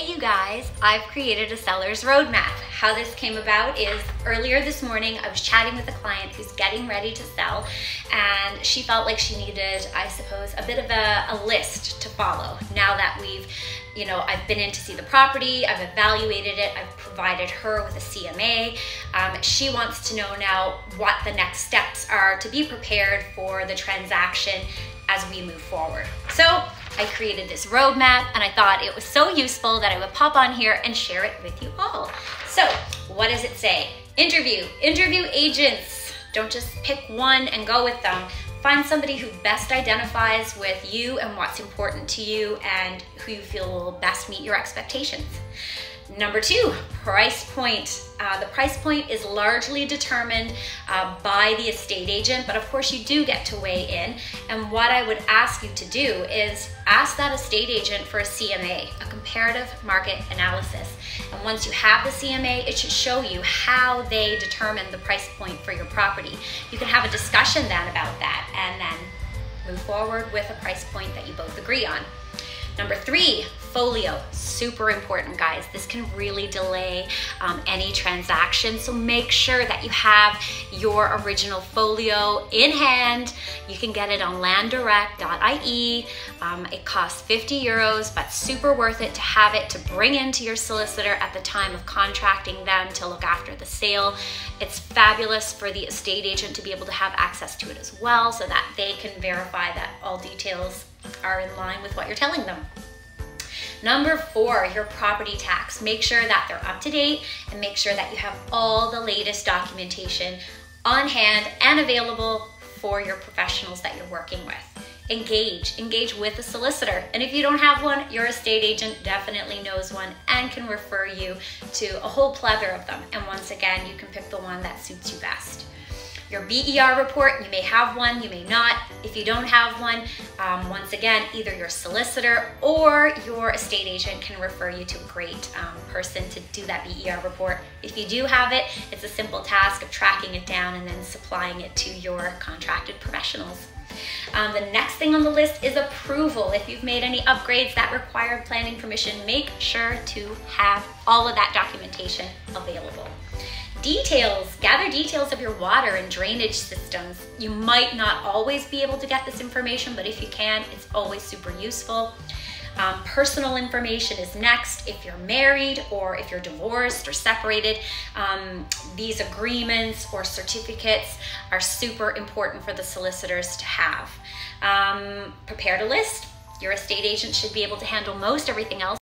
Hey you guys, I've created a seller's roadmap. How this came about is earlier this morning I was chatting with a client who's getting ready to sell, and she felt like she needed, I suppose, a bit of a list to follow. Now that I've been in to see the property, I've evaluated it, I've provided her with a CMA. She wants to know now what the next steps are to be prepared for the transaction as we move forward. So I created this roadmap and I thought it was so useful that I would pop on here and share it with you all. So what does it say? Interview agents. Don't just pick one and go with them. Find somebody who best identifies with you and what's important to you and who you feel will best meet your expectations. Number 2, price point. The price point is largely determined by the estate agent, but of course you do get to weigh in. And what I would ask you to do is ask that estate agent for a CMA, a comparative market analysis. And once you have the CMA, it should show you how they determine the price point for your property. You can have a discussion then about that and then move forward with a price point that you both agree on. Number 3, folio. Super important, guys. This can really delay any transaction, so make sure that you have your original folio in hand. You can get it on landdirect.ie. It costs 50 euros, but super worth it to have it to bring into your solicitor at the time of contracting them to look after the sale. It's fabulous for the estate agent to be able to have access to it as well, so that they can verify that all details are in line with what you're telling them. Number 4, your property tax. Make sure that they're up to date and make sure that you have all the latest documentation on hand and available for your professionals that you're working with. Engage with a solicitor. And if you don't have one, your estate agent definitely knows one and can refer you to a whole plethora of them. And once again, you can pick the one that suits you best. Your BER report, you may have one, you may not. If you don't have one, once again, either your solicitor or your estate agent can refer you to a great person to do that BER report. If you do have it, it's a simple task of tracking it down and then supplying it to your contracted professionals. The next thing on the list is approval. If you've made any upgrades that require planning permission, make sure to have all of that documentation available. Details, gather details of your water and drainage systems. You might not always be able to get this information, but if you can, it's always super useful. Personal information is next. If you're married or if you're divorced or separated, these agreements or certificates are super important for the solicitors to have. Prepare a list. Your estate agent should be able to handle most everything else.